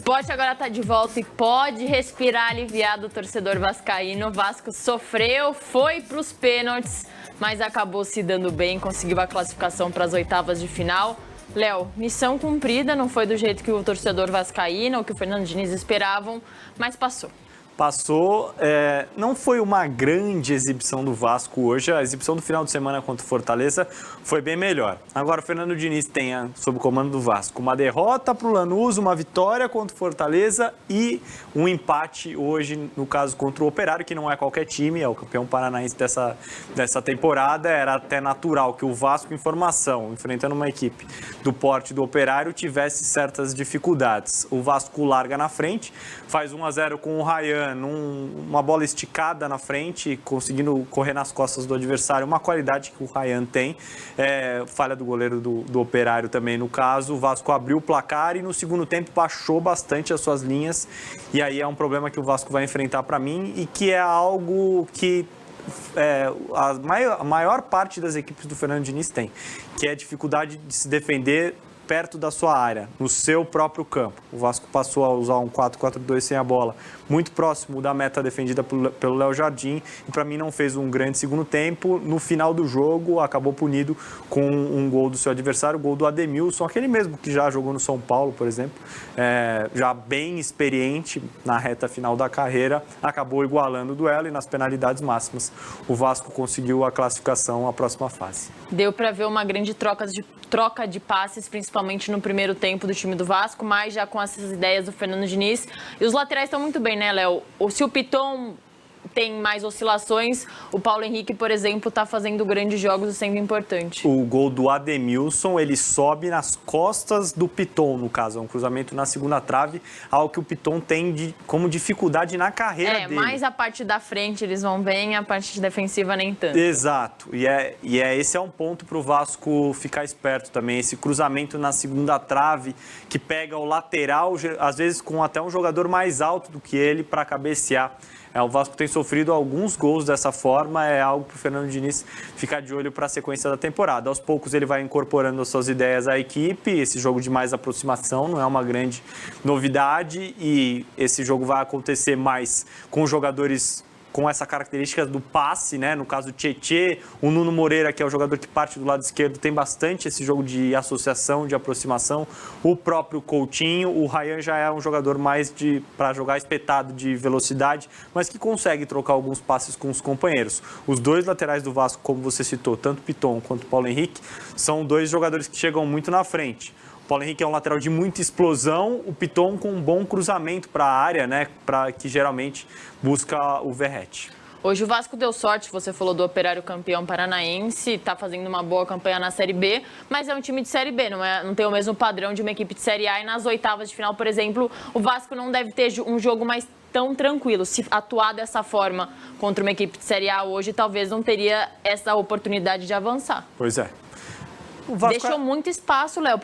Sport agora está de volta e pode respirar aliviado o torcedor vascaíno. O Vasco sofreu, foi para os pênaltis, mas acabou se dando bem, conseguiu a classificação para as oitavas de final. Léo, missão cumprida, não foi do jeito que o torcedor vascaíno ou que o Fernando Diniz esperavam, mas passou. Passou, não foi uma grande exibição do Vasco hoje, a exibição do final de semana contra o Fortaleza foi bem melhor. Agora o Fernando Diniz tem, sob o comando do Vasco, uma derrota para o Lanús, uma vitória contra o Fortaleza e um empate hoje, no caso, contra o Operário, que não é qualquer time, é o campeão paranaense dessa temporada. Era até natural que o Vasco, em formação, enfrentando uma equipe do porte do Operário, tivesse certas dificuldades. O Vasco larga na frente, faz 1-0 com o Ryan, uma bola esticada na frente, conseguindo correr nas costas do adversário, uma qualidade que o Ryan tem, falha do goleiro do Operário também no caso. O Vasco abriu o placar e no segundo tempo baixou bastante as suas linhas, e aí é um problema que o Vasco vai enfrentar para mim e que é algo que a maior parte das equipes do Fernando Diniz tem, que é a dificuldade de se defender perto da sua área, no seu próprio campo. O Vasco passou a usar um 4-4-2 sem a bola, muito próximo da meta defendida pelo Léo Jardim, e para mim não fez um grande segundo tempo. No final do jogo, acabou punido com um gol do seu adversário, o gol do Ademilson, aquele mesmo que já jogou no São Paulo, por exemplo, já bem experiente na reta final da carreira, acabou igualando o duelo e nas penalidades máximas o Vasco conseguiu a classificação à próxima fase. Deu para ver uma grande troca de passes, principalmente no primeiro tempo do time do Vasco, mas já com essas ideias do Fernando Diniz. E os laterais estão muito bem, né, Léo? Se o Piton tem mais oscilações, o Paulo Henrique, por exemplo, está fazendo grandes jogos e sendo importante. O gol do Ademilson, ele sobe nas costas do Piton, no caso, é um cruzamento na segunda trave, algo que o Piton tem como dificuldade na carreira dele. Mais a parte da frente eles vão bem, a parte defensiva nem tanto. Exato, esse é um ponto para o Vasco ficar esperto também, esse cruzamento na segunda trave, que pega o lateral, às vezes com até um jogador mais alto do que ele para cabecear. O Vasco tem sofrido alguns gols dessa forma, é algo para o Fernando Diniz ficar de olho para a sequência da temporada. Aos poucos ele vai incorporando as suas ideias à equipe, esse jogo de mais aproximação não é uma grande novidade e esse jogo vai acontecer mais com jogadores com essa característica do passe, né? No caso, o Tietê, o Nuno Moreira, que é o jogador que parte do lado esquerdo, tem bastante esse jogo de associação, de aproximação. O próprio Coutinho, o Ryan já é um jogador mais para jogar espetado de velocidade, mas que consegue trocar alguns passes com os companheiros. Os dois laterais do Vasco, como você citou, tanto o Piton quanto o Paulo Henrique, são dois jogadores que chegam muito na frente. O Paulo Henrique é um lateral de muita explosão, o Piton com um bom cruzamento para a área, né, que geralmente busca o Verratti. Hoje o Vasco deu sorte, você falou do Operário campeão paranaense, está fazendo uma boa campanha na Série B, mas é um time de Série B, não tem o mesmo padrão de uma equipe de Série A, e nas oitavas de final, por exemplo, o Vasco não deve ter um jogo mais tão tranquilo. Se atuar dessa forma contra uma equipe de Série A hoje, talvez não teria essa oportunidade de avançar. Pois é. Deixou muito espaço, Léo.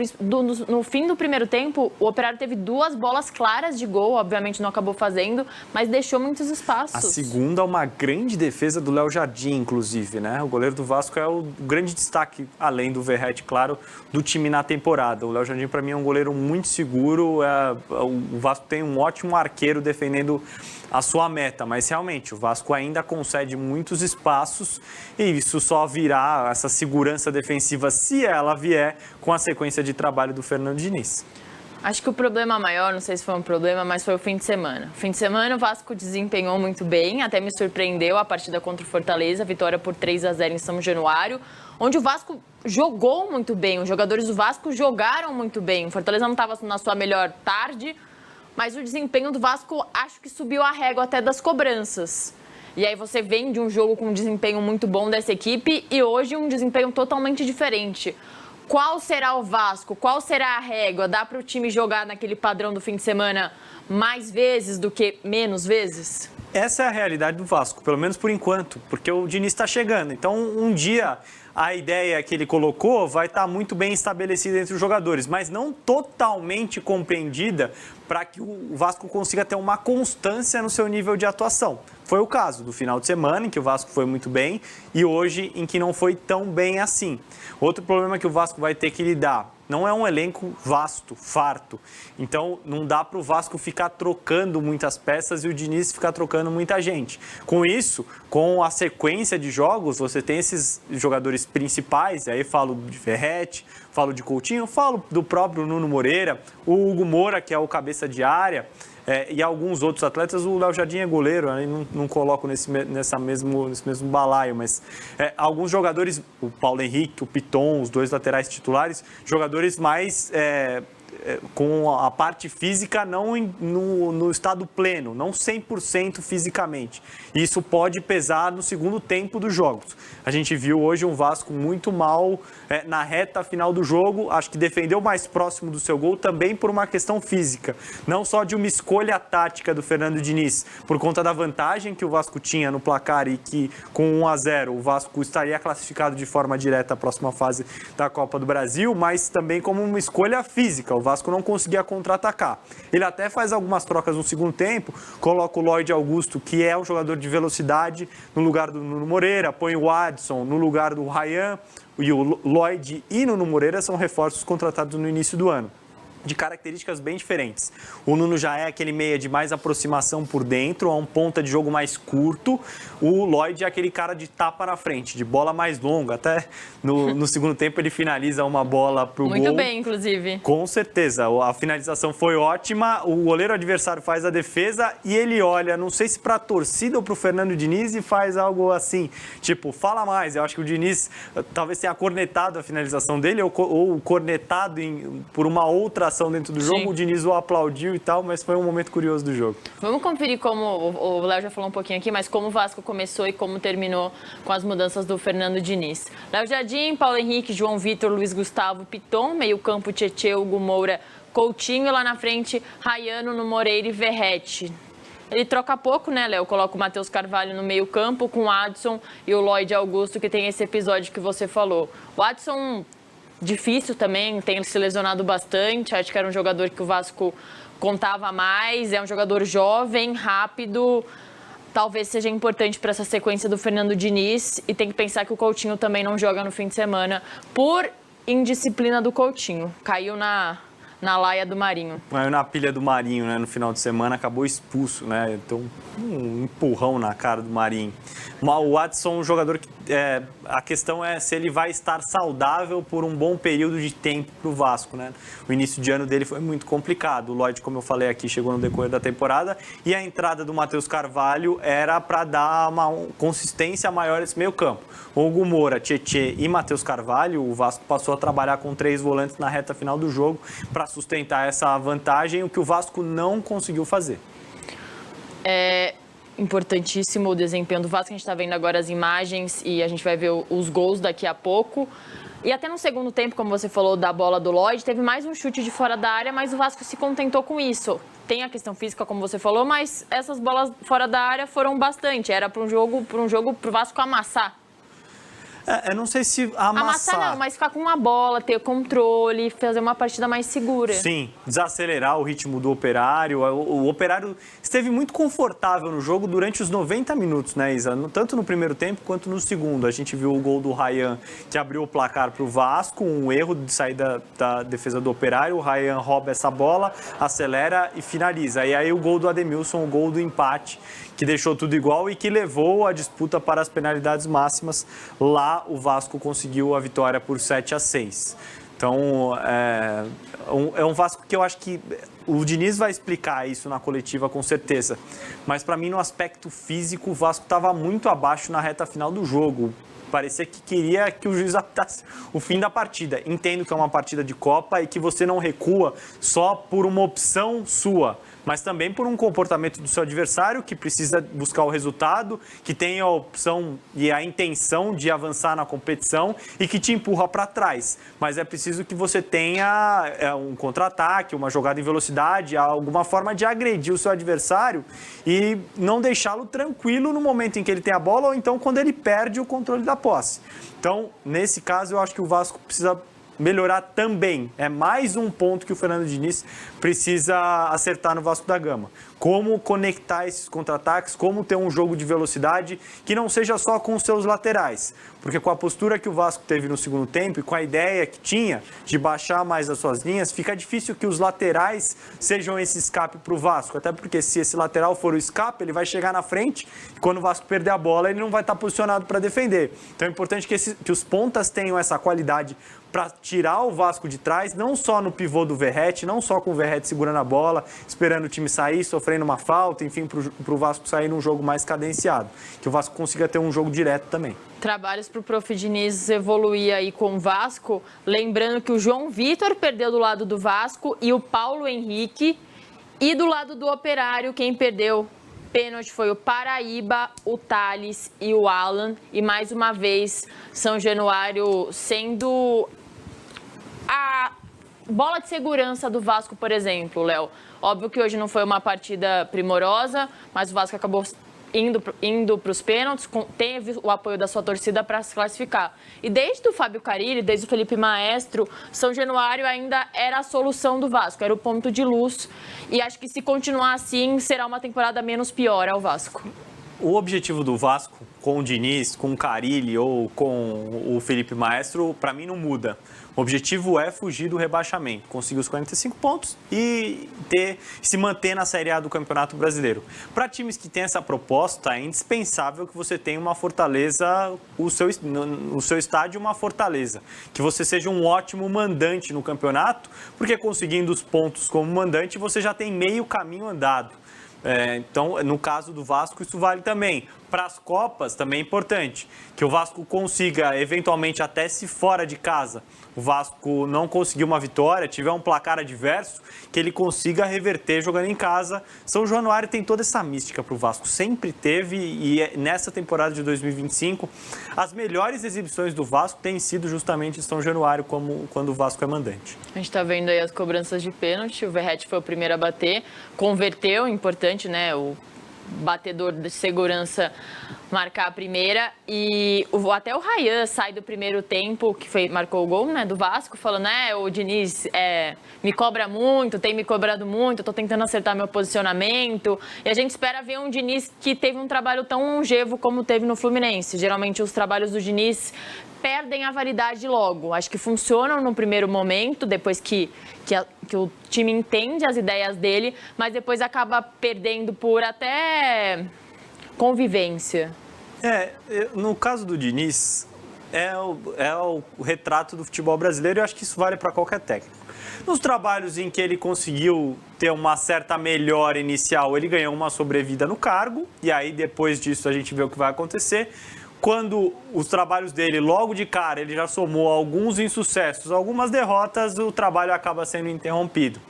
No fim do primeiro tempo, o Operário teve 2 bolas claras de gol, obviamente não acabou fazendo, mas deixou muitos espaços. A segunda, uma grande defesa do Léo Jardim, inclusive, né? O goleiro do Vasco é o grande destaque, além do Verratti, claro, do time na temporada. O Léo Jardim, para mim, é um goleiro muito seguro. O Vasco tem um ótimo arqueiro defendendo a sua meta, mas realmente o Vasco ainda concede muitos espaços e isso só virá, essa segurança defensiva, se ela vier com a sequência de trabalho do Fernando Diniz. Acho que o problema maior, não sei se foi um problema, mas foi o fim de semana. Fim de semana o Vasco desempenhou muito bem, até me surpreendeu a partida contra o Fortaleza, vitória por 3-0 em São Januário, onde o Vasco jogou muito bem, os jogadores do Vasco jogaram muito bem. O Fortaleza não estava na sua melhor tarde, mas o desempenho do Vasco acho que subiu a régua até das cobranças. E aí você vem de um jogo com um desempenho muito bom dessa equipe e hoje um desempenho totalmente diferente. Qual será o Vasco? Qual será a régua? Dá para o time jogar naquele padrão do fim de semana mais vezes do que menos vezes? Essa é a realidade do Vasco, pelo menos por enquanto, porque o Diniz está chegando. Então, um dia a ideia que ele colocou vai estar muito bem estabelecida entre os jogadores, mas não totalmente compreendida para que o Vasco consiga ter uma constância no seu nível de atuação. Foi o caso do final de semana, em que o Vasco foi muito bem, e hoje, em que não foi tão bem assim. Outro problema que o Vasco vai ter que lidar não é um elenco vasto, farto. Então, não dá para o Vasco ficar trocando muitas peças e o Diniz ficar trocando muita gente. Com isso, com a sequência de jogos, você tem esses jogadores principais, e aí falo de Verratti, falo de Coutinho, falo do próprio Nuno Moreira, o Hugo Moura, que é o cabeça de área, e alguns outros atletas. O Léo Jardim é goleiro, aí não coloco nesse mesmo balaio, mas alguns jogadores, o Paulo Henrique, o Piton, os dois laterais titulares, jogadores mais com a parte física não no estado pleno, não 100% fisicamente. Isso pode pesar no segundo tempo dos jogos. A gente viu hoje um Vasco muito mal na reta final do jogo, acho que defendeu mais próximo do seu gol também por uma questão física, não só de uma escolha tática do Fernando Diniz, por conta da vantagem que o Vasco tinha no placar e que com 1-0 o Vasco estaria classificado de forma direta à próxima fase da Copa do Brasil, mas também como uma escolha física. O Vasco não conseguia contra-atacar. Ele até faz algumas trocas no segundo tempo, coloca o Lloyd Augusto, que é um jogador de velocidade, no lugar do Nuno Moreira, põe o Adson no lugar do Ryan, e o Lloyd e Nuno Moreira são reforços contratados no início do ano, de características bem diferentes. O Nuno já é aquele meia de mais aproximação por dentro, é um ponta de jogo mais curto. O Lloyd é aquele cara de tapa na frente, de bola mais longa. Até no segundo tempo ele finaliza uma bola pro gol. Muito bem, inclusive. Com certeza. A finalização foi ótima. O goleiro adversário faz a defesa e ele olha, não sei se para a torcida ou para o Fernando Diniz, e faz algo assim, tipo, fala mais. Eu acho que o Diniz talvez tenha cornetado a finalização dele ou cornetado por uma outra ação dentro do jogo. Sim. O Diniz o aplaudiu e tal, mas foi um momento curioso do jogo. Vamos conferir como, o Léo já falou um pouquinho aqui, mas como o Vasco começou e como terminou com as mudanças do Fernando Diniz. Léo Jardim, Paulo Henrique, João Vitor, Luiz Gustavo, Piton, meio campo, Tietê, Hugo Moura, Coutinho, e lá na frente, Ryan, Nuno Moreira e Verratti. Ele troca pouco, né, Léo? Coloca o Matheus Carvalho no meio campo com o Adson e o Lloyd Augusto, que tem esse episódio que você falou. O Adson, difícil também, tem se lesionado bastante, acho que era um jogador que o Vasco contava mais, é um jogador jovem, rápido, talvez seja importante para essa sequência do Fernando Diniz, e tem que pensar que o Coutinho também não joga no fim de semana por indisciplina do Coutinho, caiu na laia do Marinho. Caiu na pilha do Marinho, né, no final de semana, acabou expulso, né, então um empurrão na cara do Marinho. O Adson é um jogador que a questão é se ele vai estar saudável por um bom período de tempo para o Vasco, né? O início de ano dele foi muito complicado. O Lloyd, como eu falei aqui, chegou no decorrer da temporada, e a entrada do Matheus Carvalho era para dar uma consistência maior nesse meio campo. Hugo Moura, Tietê e Matheus Carvalho, o Vasco passou a trabalhar com 3 volantes na reta final do jogo para sustentar essa vantagem, o que o Vasco não conseguiu fazer. Importantíssimo o desempenho do Vasco. A gente está vendo agora as imagens e a gente vai ver os gols daqui a pouco. E até no segundo tempo, como você falou da bola do Lloyd, teve mais um chute de fora da área, mas o Vasco se contentou com isso. Tem a questão física, como você falou, mas essas bolas fora da área foram bastante. Era para um jogo pro Vasco amassar. Eu não sei se amassar não, mas ficar com uma bola, ter controle, fazer uma partida mais segura. Sim, desacelerar o ritmo do Operário. O Operário esteve muito confortável no jogo durante os 90 minutos, né, Isa? Tanto no primeiro tempo quanto no segundo. A gente viu o gol do Ryan, que abriu o placar para o Vasco, um erro de saída da defesa do Operário. O Ryan rouba essa bola, acelera e finaliza. E aí o gol do Ademilson, o gol do empate, que deixou tudo igual e que levou a disputa para as penalidades máximas. Lá o Vasco conseguiu a vitória por 7-6. Então, é um Vasco que eu acho que o Diniz vai explicar isso na coletiva com certeza. Mas para mim, no aspecto físico, o Vasco estava muito abaixo na reta final do jogo. Parecia que queria que o juiz apitasse o fim da partida. Entendo que é uma partida de Copa e que você não recua só por uma opção sua, mas também por um comportamento do seu adversário que precisa buscar o resultado, que tem a opção e a intenção de avançar na competição e que te empurra para trás. Mas é preciso que você tenha um contra-ataque, uma jogada em velocidade, alguma forma de agredir o seu adversário e não deixá-lo tranquilo no momento em que ele tem a bola ou então quando ele perde o controle da posse. Então, nesse caso, eu acho que o Vasco precisa melhorar também. É mais um ponto que o Fernando Diniz precisa acertar no Vasco da Gama. Como conectar esses contra-ataques, como ter um jogo de velocidade que não seja só com os seus laterais. Porque com a postura que o Vasco teve no segundo tempo e com a ideia que tinha de baixar mais as suas linhas, fica difícil que os laterais sejam esse escape para o Vasco. Até porque se esse lateral for o escape, ele vai chegar na frente e quando o Vasco perder a bola, ele não vai estar posicionado para defender. Então é importante que os pontas tenham essa qualidade para tirar o Vasco de trás, não só no pivô do Verratti, não só com o Verratti segurando a bola, esperando o time sair, sofrendo uma falta, enfim, para o Vasco sair num jogo mais cadenciado. Que o Vasco consiga ter um jogo direto também. Trabalhos para o Prof. Diniz evoluir aí com o Vasco. Lembrando que o João Vitor perdeu do lado do Vasco e o Paulo Henrique. E do lado do Operário, quem perdeu pênalti foi o Paraíba, o Thales e o Alan. E mais uma vez, São Januário sendo a bola de segurança do Vasco, por exemplo, Léo. Óbvio que hoje não foi uma partida primorosa, mas o Vasco acabou indo para os pênaltis, teve o apoio da sua torcida para se classificar. E desde o Fábio Carille, desde o Felipe Maestro, São Januário ainda era a solução do Vasco, era o ponto de luz. E acho que se continuar assim, será uma temporada menos pior ao Vasco. O objetivo do Vasco, com o Diniz, com o Carille ou com o Felipe Maestro, para mim não muda. O objetivo é fugir do rebaixamento, conseguir os 45 pontos e se manter na Série A do Campeonato Brasileiro. Para times que têm essa proposta, é indispensável que você tenha uma fortaleza, o seu estádio uma fortaleza. Que você seja um ótimo mandante no campeonato, porque conseguindo os pontos como mandante, você já tem meio caminho andado. Então, no caso do Vasco, isso vale também. Para as Copas, também é importante que o Vasco consiga, eventualmente, até se fora de casa, o Vasco não conseguiu uma vitória, tiver um placar adverso, que ele consiga reverter jogando em casa. São Januário tem toda essa mística para o Vasco, sempre teve, e nessa temporada de 2025, as melhores exibições do Vasco têm sido justamente em São Januário, como quando o Vasco é mandante. A gente está vendo aí as cobranças de pênalti, o Verratti foi o primeiro a bater, converteu, importante, né, o batedor de segurança marcar a primeira, e até o Ryan sai do primeiro tempo, que marcou o gol, né, do Vasco, falando, o Diniz me cobra muito, tem me cobrado muito, eu tô tentando acertar meu posicionamento, e a gente espera ver um Diniz que teve um trabalho tão longevo como teve no Fluminense. Geralmente os trabalhos do Diniz perdem a validade logo. Acho que funcionam no primeiro momento, depois que o time entende as ideias dele, mas depois acaba perdendo por até convivência. No caso do Diniz, é o retrato do futebol brasileiro, e eu acho que isso vale para qualquer técnico. Nos trabalhos em que ele conseguiu ter uma certa melhora inicial, ele ganhou uma sobrevida no cargo, e aí depois disso a gente vê o que vai acontecer. Quando os trabalhos dele, logo de cara, ele já somou alguns insucessos, algumas derrotas, o trabalho acaba sendo interrompido.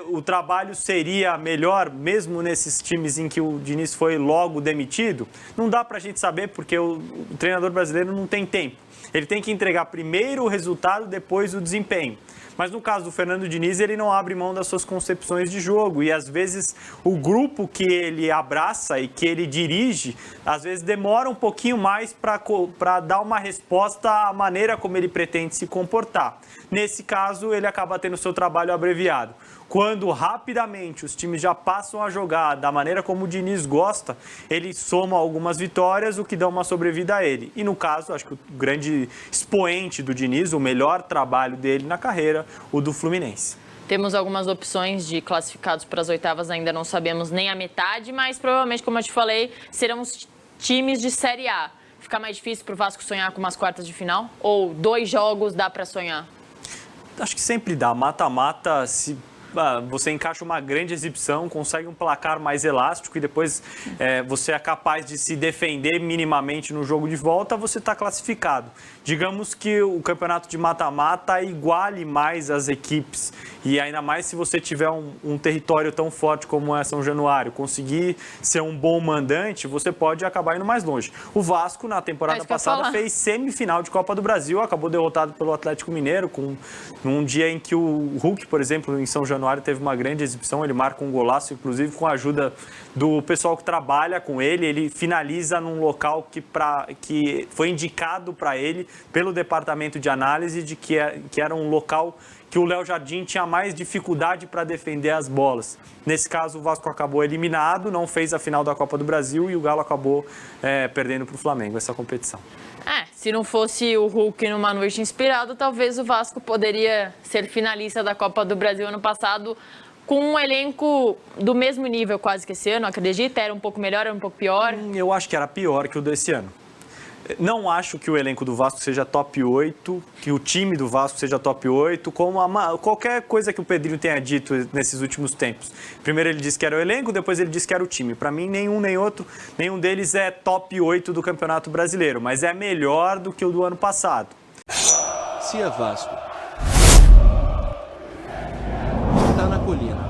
O trabalho seria melhor, mesmo nesses times em que o Diniz foi logo demitido? Não dá para a gente saber, porque o treinador brasileiro não tem tempo. Ele tem que entregar primeiro o resultado, depois o desempenho. Mas no caso do Fernando Diniz, ele não abre mão das suas concepções de jogo. E às vezes o grupo que ele abraça e que ele dirige, às vezes demora um pouquinho mais para dar uma resposta à maneira como ele pretende se comportar. Nesse caso, ele acaba tendo seu trabalho abreviado. Quando rapidamente os times já passam a jogar da maneira como o Diniz gosta, ele soma algumas vitórias, o que dá uma sobrevida a ele. E no caso, acho que o grande expoente do Diniz, o melhor trabalho dele na carreira, o do Fluminense. Temos algumas opções de classificados para as oitavas, ainda não sabemos nem a metade, mas provavelmente, como eu te falei, serão os times de Série A. Fica mais difícil para o Vasco sonhar com umas quartas de final? Ou 2 jogos dá para sonhar? Acho que sempre dá. Mata-mata, se você encaixa uma grande exibição, consegue um placar mais elástico e depois você é capaz de se defender minimamente no jogo de volta, você está classificado. Digamos que o campeonato de mata-mata iguale mais as equipes, e ainda mais se você tiver um território tão forte como é São Januário, conseguir ser um bom mandante, você pode acabar indo mais longe. O Vasco, na temporada passada, fez semifinal de Copa do Brasil, acabou derrotado pelo Atlético Mineiro, num dia em que o Hulk, por exemplo, em São Januário, Januário teve uma grande exibição, ele marca um golaço, inclusive com a ajuda do pessoal que trabalha com ele. Ele finaliza num local que foi indicado para ele pelo departamento de análise de que era um local que o Léo Jardim tinha mais dificuldade para defender as bolas. Nesse caso, o Vasco acabou eliminado, não fez a final da Copa do Brasil e o Galo acabou perdendo para o Flamengo essa competição. Se não fosse o Hulk numa noite inspirado, talvez o Vasco poderia ser finalista da Copa do Brasil ano passado com um elenco do mesmo nível quase que esse ano, acredita? Era um pouco melhor, era um pouco pior? Eu acho que era pior que o desse ano. Não acho que o elenco do Vasco seja top 8, que o time do Vasco seja top 8, como qualquer coisa que o Pedrinho tenha dito nesses últimos tempos. Primeiro ele disse que era o elenco, depois ele disse que era o time. Para mim, nenhum deles é top 8 do Campeonato Brasileiro, mas é melhor do que o do ano passado. Se é Vasco, tá na colina.